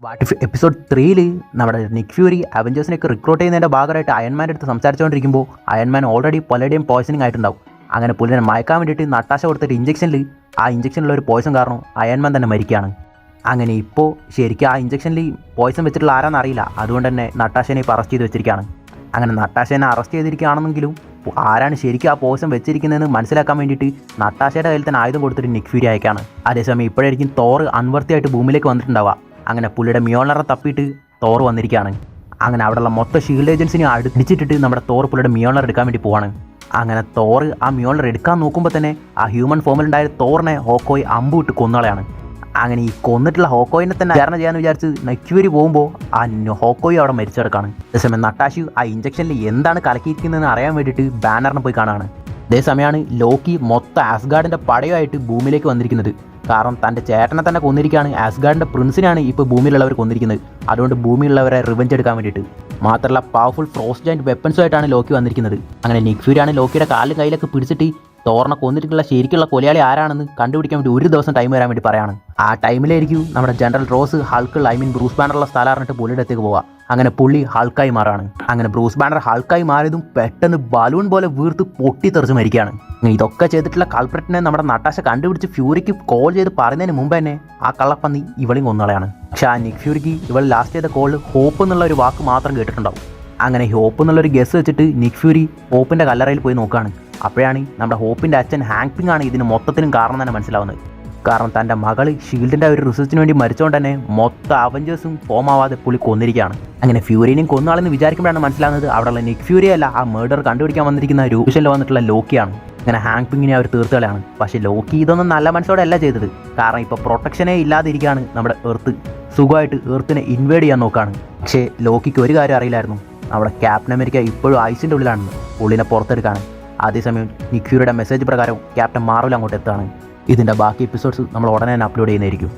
What if episode 3 നമ്മുടെ നിക് fury അവഞ്ചേഴ്സിനെയൊക്കെ recruit ചെയ്യുന്നതിൻ്റെ ഭാഗമായിട്ട് അയൺമാൻ്റെ അടുത്ത് സംസാരിച്ചുകൊണ്ടിരിക്കുമ്പോൾ അയൺമാൻ ഓൾറെഡി പലരുടെയും പോയ്സണിങ് ആയിട്ടുണ്ടാവും. അങ്ങനെ പുള്ളിനെ മയക്കാൻ വേണ്ടിയിട്ട് നട്ടാശ കൊടുത്തിട്ട് ആ ഇഞ്ചക്ഷനിലുള്ള ഒരു പോയ്സൺ കാരണം അയൺമാൻ തന്നെ മരിക്കുകയാണ്. അങ്ങനെ ഇപ്പോൾ ശരിക്കും ആ ഇഞ്ചക്ഷനിൽ പോയ്സൺ വെച്ചിട്ടുള്ള ആരാന്ന് അറിയില്ല. അതുകൊണ്ട് തന്നെ നട്ടാശനെ ഇപ്പോൾ അറസ്റ്റ് ചെയ്ത് വെച്ചിരിക്കുകയാണ്. അങ്ങനെ നട്ടാശനെ അറസ്റ്റ് ചെയ്തിരിക്കുകയാണെന്നെങ്കിലും ആരാണ് ശരിക്കും ആ പോയ്സൺ വെച്ചിരിക്കുന്നതെന്ന് മനസ്സിലാക്കാൻ വേണ്ടിയിട്ട് നട്ടാശയുടെ കയ്യിൽ തന്നെ ആയുധം കൊടുത്തിട്ട് നിക് ഫ്യൂരി അയക്കാണ്. അതേസമയം ഇപ്പോഴായിരിക്കും തോർ അൺവർത്തിയായിട്ട് ഭൂമിയിലേക്ക് വന്നിട്ടുണ്ടാവുക. അങ്ങനെ പുള്ളിയുടെ മിയോളറെ തപ്പിയിട്ട് തോർ വന്നിരിക്കുകയാണ്. അങ്ങനെ അവിടെയുള്ള മൊത്തം ഷീൽഡ് ഏജൻസിനെ അടിച്ചിട്ടിട്ട് നമ്മുടെ തോർ പുള്ളിയുടെ മിയോളർ എടുക്കാൻ വേണ്ടി പോവാണ്. അങ്ങനെ തോർ ആ മിയോളർ എടുക്കാൻ നോക്കുമ്പോൾ തന്നെ ആ ഹ്യൂമൻ ഫോമിലുണ്ടായ തോറിനെ ഹോക്കോയ് അമ്പുവിട്ട് കൊന്നുകളയാണ്. അങ്ങനെ ഈ കൊന്നിട്ടുള്ള ഹോക്കോയിനെ തന്നെ വിചാരണ ചെയ്യാമെന്ന് വിചാരിച്ച് നിക് ഫ്യൂരി പോകുമ്പോൾ ആ ഹോക്കോയ് അവിടെ മരിച്ചെടുക്കാണ്. അതേസമയം നട്ടാഷി ആ ഇഞ്ചക്ഷനിൽ എന്താണ് കലക്കിയിരിക്കുന്നതെന്ന് അറിയാൻ വേണ്ടിയിട്ട് ബാനറിനെ പോയി കാണാണ്. അതേസമയമാണ് ലോക്കി മൊത്തം ആസ്ഗാർഡിൻ്റെ പടയുമായിട്ട് ഭൂമിയിലേക്ക് വന്നിരിക്കുന്നത്. കാരണം തൻ്റെ ചേട്ടനെ തന്നെ കൊന്നിരിക്കുകയാണ്. ആസ്ഗാർഡിൻ്റെ പ്രിൻസിനാണ് ഇപ്പോൾ ഭൂമിയിലുള്ളവർ കൊന്നിരിക്കുന്നത്. അതുകൊണ്ട് ഭൂമിയിലുള്ളവരെ റിവെഞ്ച് എടുക്കാൻ വേണ്ടിയിട്ട് മാത്രമല്ല പവർഫുൾ ഫ്രോസ്റ്റ് ജയൻറ്റ് വെപ്പൺസുമായിട്ടാണ് ലോക്കി വന്നിരിക്കുന്നത്. അങ്ങനെ നിക് ഫ്യൂരിയാണ് ലോക്കിയുടെ കാലും കയ്യിലൊക്കെ പിടിച്ചിട്ട് തോറിനെ കൊന്നിട്ടുള്ള ശരിക്കുള്ള കൊലയാളി ആരാണെന്ന് കണ്ടുപിടിക്കാൻ വേണ്ടി ഒരു ദിവസം ടൈം വരാൻ വേണ്ടി പറയാണ്. ആ ടൈമിലായിരിക്കും നമ്മുടെ ജനറൽ റോസ് ഹൾക്ക് ബ്രൂസ് ബാനറുള്ള സ്ഥലം അറിഞ്ഞിട്ട് പുള്ളിയുടെ അടുത്തേക്ക് പോവുക. അങ്ങനെ പുള്ളി ഹൾക്കായി മാറാണ്. അങ്ങനെ ബ്രൂസ് ബാനർ ഹൾക്കായി മാറിയതും പെട്ടെന്ന് ബലൂൺ പോലെ വീർത്ത് പൊട്ടിത്തെറിച്ച് മരിക്കുകയാണ്. ഇതൊക്കെ ചെയ്തിട്ടുള്ള കൾപ്രറ്റിനെ നമ്മുടെ നട്ടാശ കണ്ടുപിടിച്ച് ഫ്യൂരിക്ക് കോൾ ചെയ്ത് പറയുന്നതിന് മുമ്പ് തന്നെ ആ കള്ളപ്പന്നി ഇവളെയും കൊന്നുകളയാണ്. പക്ഷേ ആ നിക് ഫ്യൂരിക്ക് ഇവൾ ലാസ്റ്റ് ചെയ്ത കോളിൽ ഹോപ്പ് എന്നുള്ള ഒരു വാക്ക് മാത്രം കേട്ടിട്ടുണ്ടാവും. അങ്ങനെ ഹോപ്പ് എന്നുള്ളൊരു ഗസ് വെച്ചിട്ട് നിക് ഫ്യൂരി ഹോപ്പിൻ്റെ കല്ലറയിൽ പോയി നോക്കുകയാണ്. അപ്പോഴാണ് നമ്മുടെ ഹോപ്പിൻ്റെ അച്ഛൻ ഹാങ് പിങ് ആണ് ഇതിന് മൊത്തത്തിനും കാരണം തന്നെ മനസ്സിലാവുന്നത്. കാരണം തൻ്റെ മകൾ ഷീൽഡിൻ്റെ ഒരു റിസർച്ചിന് വേണ്ടി മരിച്ചുകൊണ്ട് തന്നെ മൊത്തം അവഞ്ചേഴ്സും ഫോം ആവാതെ പുള്ളി കൊന്നിരിക്കുകയാണ്. അങ്ങനെ ഫ്യൂരിനെയും കൊന്നാളെന്ന് വിചാരിക്കുമ്പോഴാണ് മനസ്സിലാവുന്നത് അവിടെയുള്ള നിക് ഫ്യൂരി അല്ല, ആ മേർഡർ കണ്ടുപിടിക്കാൻ വന്നിരിക്കുന്ന രൂപശനിൽ വന്നിട്ടുള്ള ലോക്കിയാണ്. അങ്ങനെ ഹാങ് പിങ്ങിനെ അവർ തീർത്തുകളയാണ്. പക്ഷേ ലോക്കി ഇതൊന്നും നല്ല മനസ്സോടെ അല്ല ചെയ്തത്. കാരണം ഇപ്പോൾ പ്രൊട്ടക്ഷനേ ഇല്ലാതിരിക്കുകയാണ്. നമ്മുടെ എർത്ത് സുഖമായിട്ട് എർത്തിനെ ഇൻവേഡ് ചെയ്യാൻ നോക്കുകയാണ്. പക്ഷേ ലോക്കിക്ക് ഒരു കാര്യം അറിയില്ലായിരുന്നു, നമ്മുടെ ക്യാപ്റ്റൻ അമേരിക്ക ഇപ്പോഴും ഐസിൻ്റെ ഉള്ളിലാണെന്ന്. പുള്ളിനെ പുറത്തെടുക്കുകയാണ്. അതേസമയം നിക് ഫ്യൂരിയുടെ മെസ്സേജ് പ്രകാരം ക്യാപ്റ്റൻ മാർവൽ അങ്ങോട്ട് എത്തുകയാണ്. ഇതിൻ്റെ ബാക്കി എപ്പിസോഡ്സ് നമ്മൾ ഉടനെ തന്നെ അപ്ലോഡ് ചെയ്യുന്നതായിരിക്കും.